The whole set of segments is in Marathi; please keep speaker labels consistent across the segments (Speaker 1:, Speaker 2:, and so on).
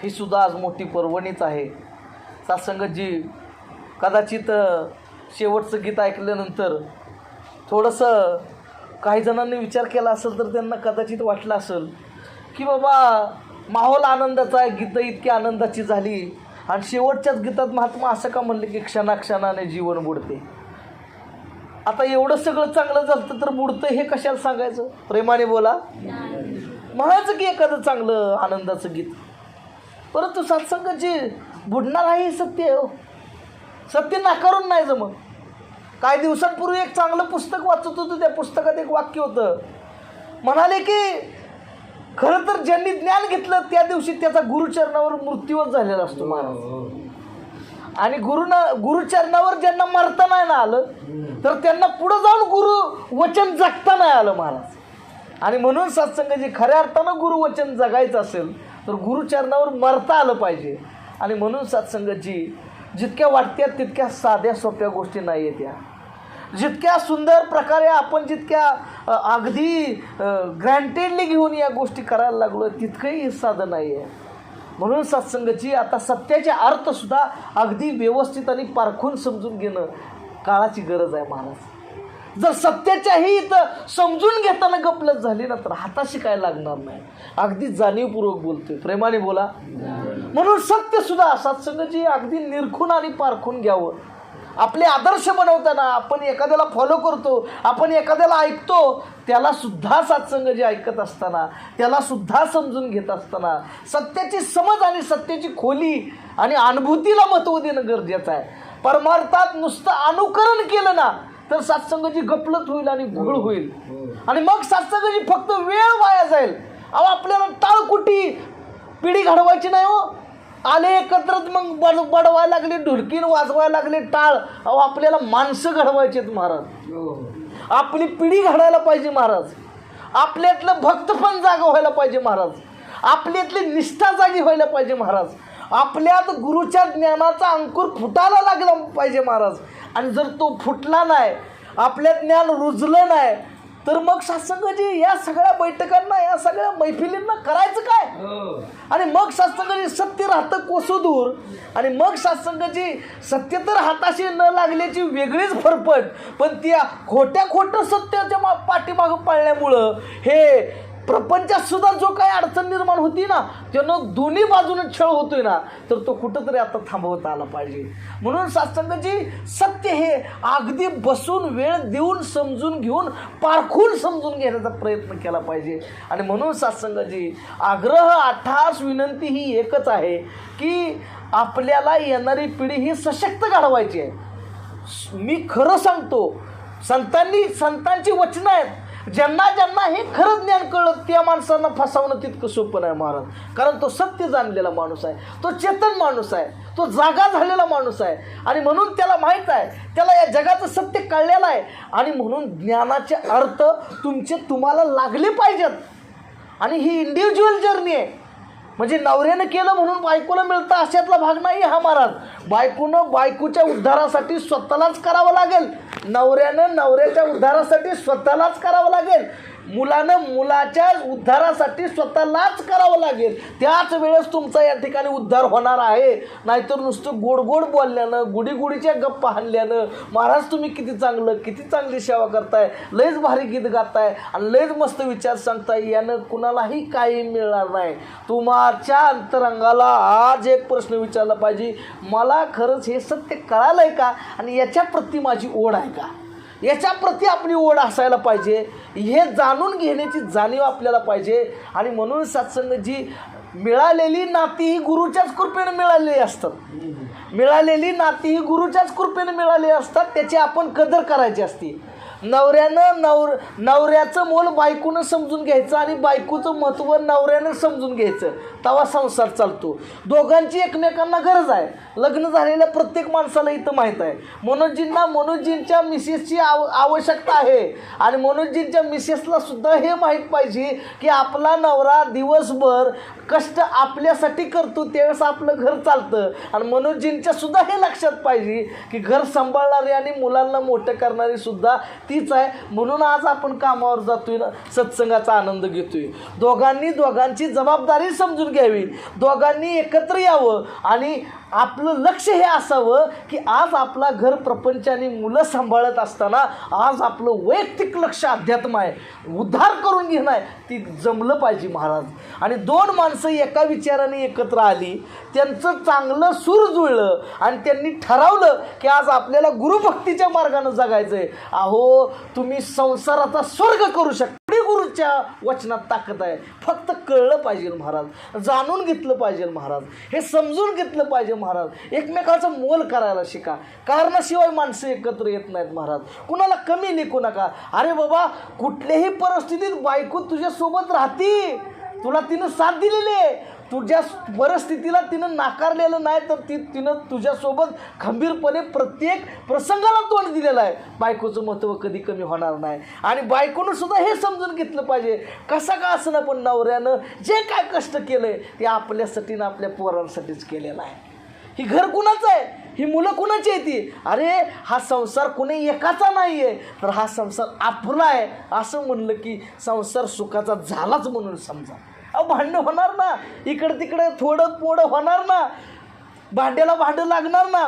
Speaker 1: ही सुद्धा आज मोठी पर्वणीच आहे. सत्संगजी कदाचित शेवटचं गीत ऐकल्यानंतर थोडंसं काही जणांनी विचार केला असेल तर त्यांना कदाचित वाटलं असेल की बाबा माहोल आनंदाचा आहे, गीतं इतकी आनंदाची झाली आणि शेवटच्याच गीतात महात्मा असं का म्हणले की क्षणाक्षणाने जीवन बुडते. आता एवढं सगळं चांगलं झालं तर बुडतं हे कशाला सांगायचं? प्रेमाने बोला, म्हणायचं की एखादं चांगलं आनंदाचं गीत. परंतु सत्संगाची बुडणार आहे हे सत्य आहे. हो, सत्य नाकारून नाही जमत. काही दिवसांपूर्वी एक चांगलं पुस्तक वाचत होतं. त्या पुस्तकात एक वाक्य होतं, म्हणाले की खरं तर ज्यांनी ज्ञान घेतलं त्या दिवशी त्याचा गुरुचरणावर मृत्यूच झालेला असतो महाराज. आणि गुरुचरणावर ज्यांना मरता नाही ना आलं तर त्यांना पुढं जाऊन गुरु वचन जगता नाही आलं महाराज. आणि म्हणून सत्संगाची खऱ्या अर्थानं गुरुवचन जगायचं असेल तर गुरुचरणावर मरता आलं पाहिजे. आणि म्हणून सत्संगाची जितक्या वाटत्यात तितक्या साध्या सोप्या गोष्टी नाही आहेत. त्या जितक्या सुंदर प्रकारे आपण जितक्या अगदी ग्रँटेडली घेऊन या गोष्टी करायला लागलो तितकंही साधं नाही आहे. म्हणून सत्संगाची आता सत्याचे अर्थसुद्धा अगदी व्यवस्थित आणि पारखून समजून घेणं काळाची गरज आहे महाराज. जर सत्याच्याही इथं समजून घेताना गपलत झाली ना तर हाताशी काय लागणार नाही. अगदी जाणीवपूर्वक बोलतोय, प्रेमाने बोला. म्हणून सत्यसुद्धा सत्संगाची अगदी निरखून आणि पारखून घ्यावं. आपले आदर्श बनवताना आपण एखाद्याला फॉलो करतो, आपण एखाद्याला ऐकतो, त्यालासुद्धा सत्संगाची ऐकत असताना, त्यालासुद्धा समजून घेत असताना सत्याची समज आणि सत्याची खोली आणि अनुभूतीला महत्त्व देणं गरजेचं आहे. परमार्थात नुसतं अनुकरण केलं ना तर सत्संगाची गपलत होईल आणि घोळ होईल. आणि मग सत्संगाची फक्त वेळ वाया जाईल. अहो, आपल्याला टाळकुटी पिढी घडवायची नाही. हो, आले एकत्रच मग बडवायला लागले, ढोलकीन वाजवायला लागले टाळ. अहो, आपल्याला माणसं घडवायची आहेत महाराज. आपली पिढी घडायला पाहिजे महाराज. आपल्यातलं भक्त पण जागा व्हायला पाहिजे महाराज. आपल्यातली निष्ठा जागी व्हायला पाहिजे महाराज. आपल्यात गुरुच्या ज्ञानाचा अंकुर फुटायला लागला पाहिजे महाराज. आणि जर तो फुटला नाही, आपल्यात ज्ञान रुजलं नाही तर मग सत्संगाची या सगळ्या बैठकांना, या सगळ्या मैफिलींना करायचं काय? आणि मग सत्संगाची सत्य राहतं कोसो दूर. आणि मग सत्संगाची सत्य तर हाताशी न लागल्याची वेगळीच फरफट, पण त्या खोटं सत्याच्या पाठीमागं पाळल्यामुळं हे प्रपंचात सुद्धा जो काही अडचण निर्माण होती ना त्यानं दोन्ही बाजूने छळ होतोय ना तर तो कुठंतरी आता थांबवता आला पाहिजे. म्हणून सत्संगाची सत्य हे अगदी बसून वेळ देऊन समजून घेऊन पारखून समजून घेण्याचा प्रयत्न केला पाहिजे. आणि म्हणून सत्संगाची आग्रह अट्टहास विनंती ही एकच आहे की आपल्याला येणारी पिढी ही सशक्त घडवायची आहे. मी खरं सांगतो, संतांची वचनं आहेत. ज्यांना हे खरं ज्ञान कळलं त्या माणसांना फसवणं तितकं सोपं नाही महाराज. कारण तो सत्य जाणलेला माणूस आहे, तो चेतन माणूस आहे, तो जागा झालेला माणूस आहे. आणि म्हणून त्याला माहीत आहे, त्याला या जगाचं सत्य कळलेलं आहे. आणि म्हणून ज्ञानाचे अर्थ तुम्हाला लागले पाहिजेत. आणि ही इंडिव्हिज्युअल जर्नी आहे. म्हणजे नवऱ्यानं केलं म्हणून बायकोला मिळतं अशातला भाग नाही हा महाराज. बायकोच्या उद्धारासाठी स्वतःलाच करावं लागेल. नवऱ्यानं नवऱ्याच्या उद्धारासाठी स्वतःलाच करावं लागेल. मुलानं मुलाच्या उद्धारासाठी स्वतःलाच करावं लागेल. त्याच वेळेस तुमचा या ठिकाणी उद्धार होणार आहे. नाहीतर नुसतं गोड बोलल्यानं, गुडीच्या गप्पा हाणल्यानं, महाराज तुम्ही किती चांगली सेवा करताय, लयच भारी गीत गाताय आणि लयच मस्त विचार सांगताय, यानं कुणालाही काही मिळणार नाही. तुमच्या अंतरंगाला आज एक प्रश्न विचारला पाहिजे, मला खरंच हे सत्य कळालंय का आणि याच्या प्रती माझी ओढ आहे का? याच्या प्रती आपली ओढ असायला पाहिजे. हे जाणून घेण्याची जाणीव आपल्याला पाहिजे. आणि म्हणून सत्संगाची मिळालेली नाती ही गुरुच्याच कृपेने मिळालेली असतात. मिळालेली असतात. त्याची आपण कदर करायची असते. नवऱ्याचं मोल बायकोनं समजून घ्यायचं आणि बायकोचं महत्त्व नवऱ्यानं समजून घ्यायचं, तेव्हा संसार चालतो. दोघांची एकमेकांना गरज आहे. लग्न झालेल्या प्रत्येक माणसाला इथं माहीत आहे मनोजींच्या मिसेसची आवश्यकता आहे. आणि मनोजींच्या मिसेसला सुद्धा हे माहीत पाहिजे की आपला नवरा दिवसभर कष्ट आपल्यासाठी करतो, त्यावेळेस आपलं घर चालतं. आणि मनोजींच्या सुद्धा हे लक्षात पाहिजे की घर सांभाळणारी आणि मुलांना मोठं करणारी सुद्धा तीच आहे. म्हणून आज आपण कामावर जातोय ना, सत्संगाचा आनंद घेतोय. दोघांची जबाबदारी समजून घ्यावी, दोघांनी एकत्र यावं आणि आपलं लक्ष हे असावं की आज आपला घर प्रपंच आणि मुलं सांभाळत असताना आज आपलं वैयक्तिक लक्ष अध्यात्म आहे, उद्धार करून घेणं आहे, ती जमलं पाहिजे महाराज. आणि दोन माणसं एका विचाराने एकत्र आली, त्यांचं चांगलं सूर जुळलं आणि त्यांनी ठरवलं की आज आपल्याला गुरुभक्तीच्या मार्गानं जगायचं आहे. अहो, तुम्ही संसाराचा स्वर्ग करू शकता. गुरुच्या वचनात ताकद आहे. फक्त कळलं पाहिजे महाराज, जाणून घेतलं पाहिजे महाराज, हे समजून घेतलं पाहिजे महाराज. एकमेकाचं मोल करायला शिका. कारणाशिवाय माणसं एकत्र येत नाहीत महाराज. कुणाला कमी लेखू नका. अरे बाबा, कुठल्याही परिस्थितीत बायको तुझ्यासोबत राहती, तुला तिनं साथ दिलेली आहे. तुझ्या परिस्थितीला तिनं नाकारलेलं नाही, तर तिनं तुझ्यासोबत खंबीरपणे प्रत्येक प्रसंगाला तोंड दिलेलं आहे. बायकोचं महत्त्व कधी कमी होणार नाही. आणि बायकोनं सुद्धा हे समजून घेतलं पाहिजे, कसा का असं ना पण नवऱ्यानं जे काय कष्ट केलं आहे ते आपल्यासाठी ना आपल्या पोरांसाठीच केलेलं आहे. ही घर कुणाचं आहे, ही मुलं कुणाची आहे ती. अरे, हा संसार कुणी एकाचा नाही आहे, तर हा संसार आपला आहे असं म्हणलं की संसार सुखाचा झालाच म्हणून समजा. भांडणं होणार ना, इकडं तिकडं थोडं मोडं होणार ना, भांड्याला भांडं लागणार ना.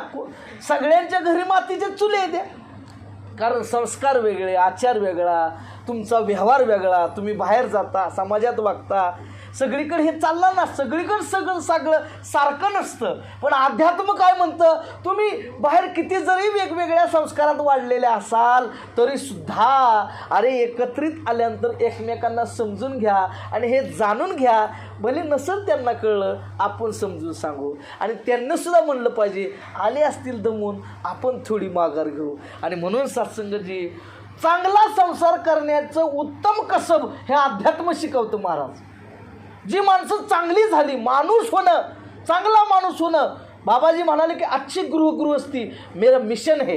Speaker 1: सगळ्यांच्या घरी मातीचे चुले द्या, कारण संस्कार वेगळे, आचार वेगळा, तुमचा व्यवहार वेगळा, तुम्ही बाहेर जाता, समाजात वागता, सगळीकडे हे चाललं ना. सगळीकडे सगळं सारखं नसतं. पण अध्यात्म काय म्हणतं, तुम्ही बाहेर किती जरी वेगवेगळ्या संस्कारात वाढलेले असाल तरी सुद्धा अरे एकत्रित आल्यानंतर एकमेकांना समजून घ्या आणि हे जाणून घ्या. भले नसेल त्यांना कळलं, आपण समजून सांगू. आणि त्यांना सुद्धा म्हणलं पाहिजे, आले असतील दमून, आपण थोडी माघार घेऊ. आणि म्हणून सत्संगजी, चांगला संसार करण्याचं उत्तम कसब हे अध्यात्म शिकवतं महाराज. जी माणसं चांगली झाली, माणूस होणं, चांगला माणूस होणं. बाबाजी म्हणाले की अच्छी गृहस्थी मेरा मिशन है.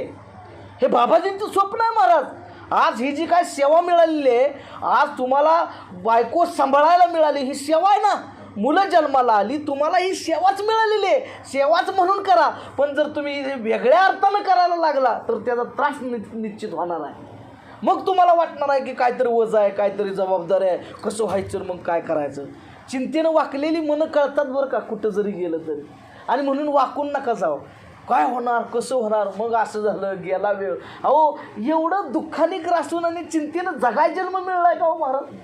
Speaker 1: हे बाबाजींचं स्वप्न आहे महाराज. आज ही जी काय सेवा मिळालेली आहे, आज तुम्हाला बायको सांभाळायला मिळाली, ही सेवा आहे ना. मुलं जन्माला आली, तुम्हाला ही सेवाच मिळालेली आहे. सेवाच म्हणून करा. पण जर तुम्ही वेगळ्या अर्थानं करायला लागला तर त्याचा त्रास निश्चित होणार आहे. मग तुम्हाला वाटणार आहे की काहीतरी वजा आहे, काहीतरी जबाबदारी आहे, कसं व्हायचं, मग काय करायचं. चिंतेनं वाकलेली मनं कळतात बरं का, कुठं जरी गेलं तरी. आणि म्हणून वाकून नका जावं, काय होणार, कसं होणार, मग असं झालं, गेला वेळ. अहो, एवढं दुःखाने ग्रासून आणि चिंतेनं जगाय जन्म मिळाला आहे का हो महाराज.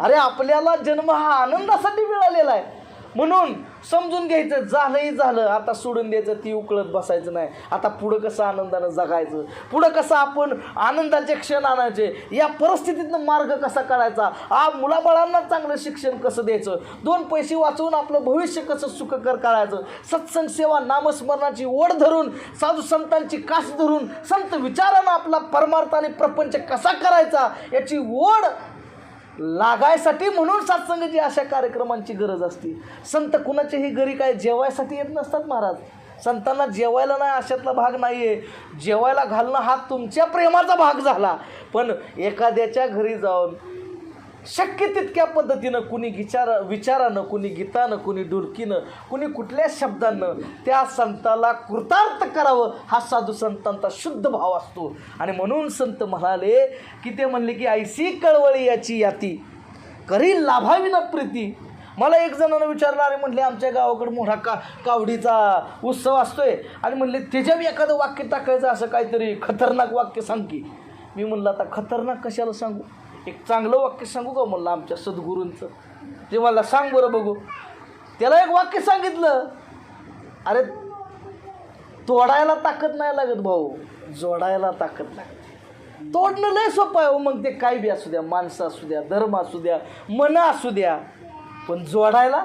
Speaker 1: अरे, आपल्याला जन्म हा आनंदासाठी मिळालेला आहे. म्हणून समजून घ्यायचं, झालंही झालं, आता सोडून द्यायचं, ती उकळत बसायचं नाही. आता पुढं कसं आनंदानं जगायचं, पुढं कसं आपण आनंदाचे क्षण आणायचे, या परिस्थितीतनं मार्ग कसा काढायचा, मुलाबाळांना चांगलं शिक्षण कसं द्यायचं, 2 पैसे वाचवून आपलं भविष्य कसं सुखकर काढायचं, सत्संग सेवा नामस्मरणाची ओढ धरून, साधू संतांची कास धरून, संत विचारानं आपला परमार्थ आणि प्रपंच कसा करायचा याची ओढ लागायसाठी म्हणून सत्संगाची अशा कार्यक्रमांची गरज असते. संत कुणाच्याही घरी काय जेवायसाठी येत नसतात महाराज. संतांना जेवायला नाही अशातला भाग नाही आहे. जेवायला घालणं हा तुमच्या प्रेमाचा भाग झाला. पण एखाद्याच्या घरी जाऊन शक्य तितक्या पद्धतीनं, कुणी विचारानं, कुणी गीतानं, कुणी डुलकीनं, कुणी कुठल्या शब्दानं त्या संताला कृतार्थ करावं, हा साधू संतांचा शुद्ध भाव असतो. आणि म्हणून संत म्हणाले की ते म्हणले की ऐसी कळवळी याची याती करी लाभावी न प्रीती. मला एक जणांना विचारलं, अरे म्हणले आमच्या गावाकडे मोठा कावडीचा उत्सव असतोय आणि म्हणले त्याच्यावर एखादं वाक्य टाकायचं, असं काहीतरी खतरनाक वाक्य सांग की. मी म्हणलं आता खतरनाक कशाला सांगू, एक चांगलं वाक्य सांगू का म्हणलं आमच्या सद्गुरूंचं. ते मला सांग बरं बघू. त्याला एक वाक्य सांगितलं, अरे तोडायला ताकद नाही लागत भाऊ, जोडायला ताकद लागते. तोडणं लय सोपं आहे. मग ते काही बी असू द्या, माणसं असू द्या, धर्म असू द्या, मनं असू द्या, पण जोडायला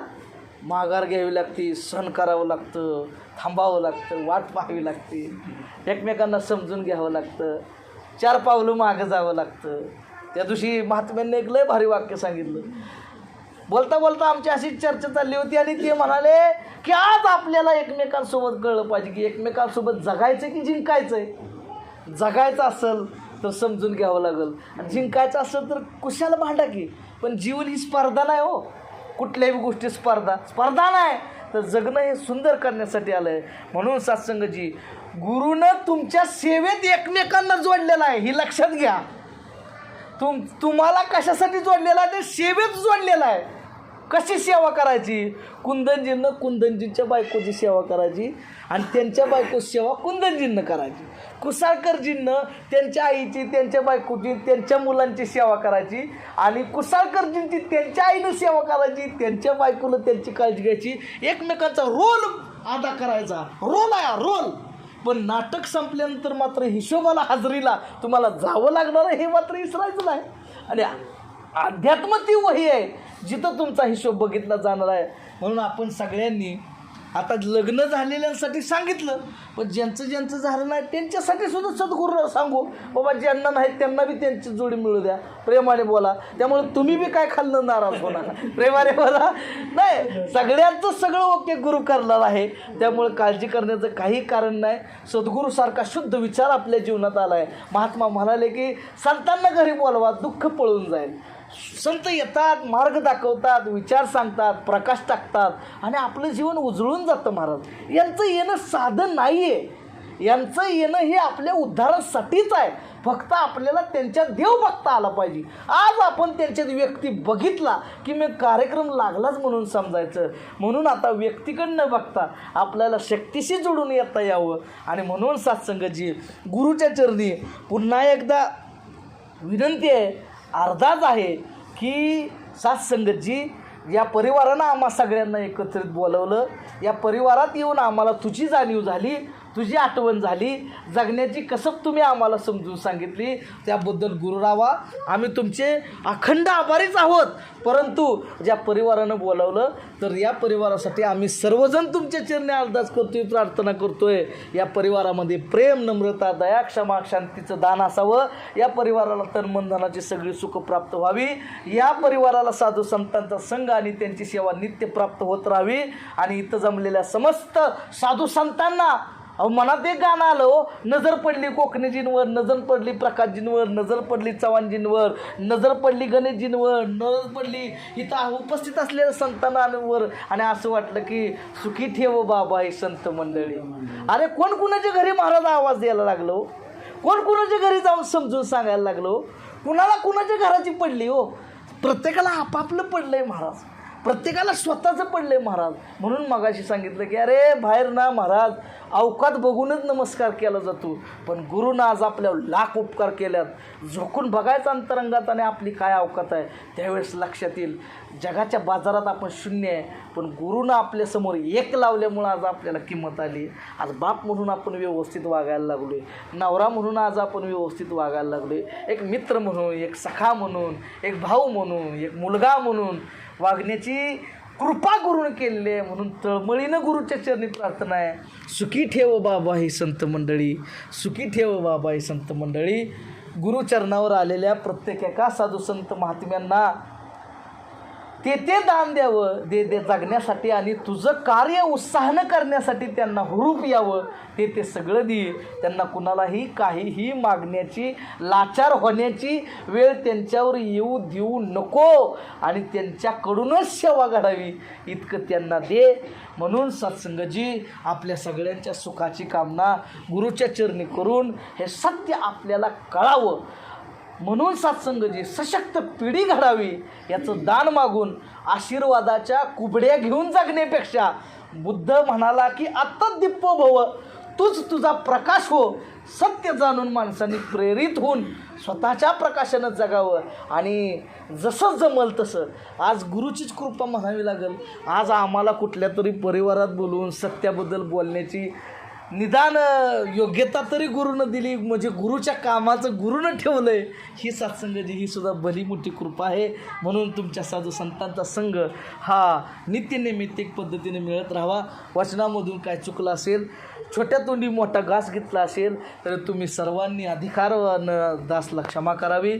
Speaker 1: माघार घ्यावी लागते, सहन करावं लागतं, थांबावं लागतं, वाट पाहावी लागते, एकमेकांना समजून घ्यावं लागतं, 4 पावलं मागं जावं लागतं. त्या दिवशी महात्म्यांनी एक लय भारी वाक्य सांगितलं. बोलता बोलता आमची अशीच चर्चा चालली होती आणि ते म्हणाले की आज आपल्याला एकमेकांसोबत कळलं पाहिजे की एकमेकांसोबत जगायचं की जिंकायचं आहे. जगायचं असेल तर समजून घ्यावं लागेल आणि जिंकायचं असेल तर कुशाला भांडा की. पण जीवन ही स्पर्धा नाही हो, कुठल्याही गोष्टी स्पर्धा नाही, तर जगणं हे सुंदर करण्यासाठी आलं आहे. म्हणून सत्संगजी, गुरुनं तुमच्या सेवेत एकमेकांना जोडलेलं आहे, ही लक्षात घ्या. तुम्हाला कशासाठी जोडलेला आहे? ते सेवेत जोडलेला आहे. कशी सेवा करायची? कुंदनजींनं कुंदनजींच्या बायकोची सेवा करायची आणि त्यांच्या बायको सेवा कुंदनजींनं करायची. कुसाळकरजींनं त्यांच्या आईची, त्यांच्या बायकोची, त्यांच्या मुलांची सेवा करायची आणि कुसाळकरजींची त्यांच्या आईनं सेवा करायची, त्यांच्या बायकोनं त्यांची काळजी घ्यायची. एकमेकांचा रोल अदा करायचा. रोल आहे रोल. पण नाटक संपल्यानंतर मात्र हिशोबाला हाजरीला तुम्हाला जावं लागणार आहे हे मात्र विसरायचं नाही. आणि अध्यात्म ती वही आहे जिथं तुमचा हिशोब बघितला जाणार आहे. म्हणून आपण सगळ्यांनी आता लग्न झालेल्यांसाठी सांगितलं, पण ज्यांचं ज्यांचं झालं नाही त्यांच्यासाठी सुद्धा सद्गुरू सांगू बाबा, ज्यांना नाही त्यांना बी त्यांची जोडी मिळू द्या. प्रेमाने बोला. त्यामुळे तुम्ही बी काय खाल्लं नाराज होणार. प्रेमाने बोला. नाही, सगळ्यांचं सगळं ओके गुरु करणार आहे. त्यामुळे काळजी करण्याचं काही कारण नाही. सद्गुरूसारखा शुद्ध विचार आपल्या जीवनात आला आहे. महात्मा म्हणाले की संतांना घरी बोलवा, दुःख पळून जाईल. संत येतात, मार्ग दाखवतात, विचार सांगतात, प्रकाश टाकतात आणि आपलं जीवन उजळून जातं. महाराज यांचं येणं साधन नाही आहे. यांचं येणं हे आपल्या उद्धारासाठीच आहे. फक्त आपल्याला त्यांच्या देव बघता आला पाहिजे. आज आपण त्यांच्यात व्यक्ती बघितला की मी कार्यक्रम लागलाच म्हणून समजायचं. म्हणून आता व्यक्तीकडे न बघता आपल्याला शक्तीशी जोडून येता यावं. आणि म्हणून सत्संगजी गुरुच्या चरणी पुन्हा एकदा विनंती आहे, अर्धाच आहे की सत्संगतजी या परिवारानं आम्हा सगळ्यांना एकत्रित बोलवलं. या परिवारात येऊन आम्हाला तुझी जाणीव झाली, तुझी आठवण झाली, जगण्याची कसब तुम्ही आम्हाला समजून सांगितली. त्याबद्दल गुरुरावा आम्ही तुमचे अखंड आभारीच आहोत. परंतु ज्या परिवारानं बोलावलं तर या परिवारासाठी आम्ही सर्वजण तुमच्या चरणी अरदास करतोय, प्रार्थना करतोय. या परिवारामध्ये प्रेम, नम्रता, दया, क्षमा, शांतीचं दान असावं. या परिवाराला तनमनधनाची सगळी सुख प्राप्त व्हावी. या परिवाराला साधू संतांचा संघ आणि त्यांची सेवा नित्य प्राप्त होत राहावी. आणि इथं जमलेल्या समस्त साधू संतांना मनात एक गाणं आलं, नजर पडली कोकणीजींवर, नजर पडली प्रकाशजींवर, नजर पडली चव्हाणजींवर, नजर पडली गणेशजींवर, नजर पडली इथं उपस्थित असलेल्या संतांवर. आणि असं वाटलं की सुखी ठेव बाबा ही संत मंडळी. अरे कोण कुणाच्या घरी महाराज आवाज द्यायला लागलो, कोण कुणाच्या घरी जाऊन समजून सांगायला लागलो, कुणाला कुणाच्या घराची पडली हो. प्रत्येकाला आपापलं पडलंय महाराज, प्रत्येकाला स्वतःचं पडलंय महाराज. म्हणून मगाशी सांगितलं की अरे बाहेर ना महाराज अवकात बघूनच नमस्कार केला जातो, पण गुरुनं आज आपल्यावर लाख उपकार केल्यात. झोकून बघायचं अंतरंगात आणि आपली काय अवकात आहे त्यावेळेस लक्षात येईल. जगाच्या बाजारात आपण शून्य आहे, पण गुरुनं आपल्यासमोर एक लावल्यामुळं आज आपल्याला किंमत आली. आज बाप म्हणून आपण व्यवस्थित वागायला लागलो आहे, नवरा म्हणून आज आपण व्यवस्थित वागायला लागलो आहे, एक मित्र म्हणून, एक सखा म्हणून, एक भाऊ म्हणून, एक मुलगा म्हणून वागण्याची कृपा गुरुनं केलेली आहे. म्हणून तळमळीनं गुरुच्या चरणी प्रार्थना आहे, सुखी ठेव बाबा ही संत मंडळी, सुखी ठेव बाबा ही संत मंडळी. गुरुचरणावर आलेल्या प्रत्येक एका साधू संत महात्म्यांना ते दान द्यावं, दे जगण्यासाठी आणि तुझं कार्य उत्साहानं करण्यासाठी त्यांना हुरूप यावं. ते सगळं दे. त्यांना कुणालाही काहीही मागण्याची, लाचार होण्याची वेळ त्यांच्यावर येऊ देऊ नको आणि त्यांच्याकडूनच सेवा घडावी इतकं त्यांना दे. म्हणून सत्संगजी आपल्या सगळ्यांच्या सुखाची कामना गुरुच्या चरणी करून हे सत्य आपल्याला कळावं म्हणून सत्संगजी सशक्त पिढी घडावी याचं दान मागून आशीर्वादाच्या कुबड्या घेऊन जगण्यापेक्षा बुद्ध म्हणाला की आत्ता दिप्पो भव, तूच तुझा प्रकाश हो. सत्य जाणून माणसांनी प्रेरित होऊन स्वतःच्या प्रकाशानं जगावं आणि जसं जमल तसं. आज गुरुचीच कृपा म्हणावी लागेल. आज आम्हाला कुठल्या तरी परिवारात बोलवून सत्याबद्दल बोलण्याची निदान योग्यता तरी गुरुनं दिली, म्हणजे गुरुच्या कामाचं गुरुनं ठेवलं आहे. ही सत्संगजी ही सुद्धा भली मोठी कृपा आहे. म्हणून तुमच्या साधू संतांचा संघ हा नित्यनैमित्तिक पद्धतीने मिळत राहावा. वचनामधून काय चुकलं असेल, छोट्या तोंडी मोठा घास घेतला असेल तर तुम्ही सर्वांनी अधिकारानं दासला क्षमा करावी.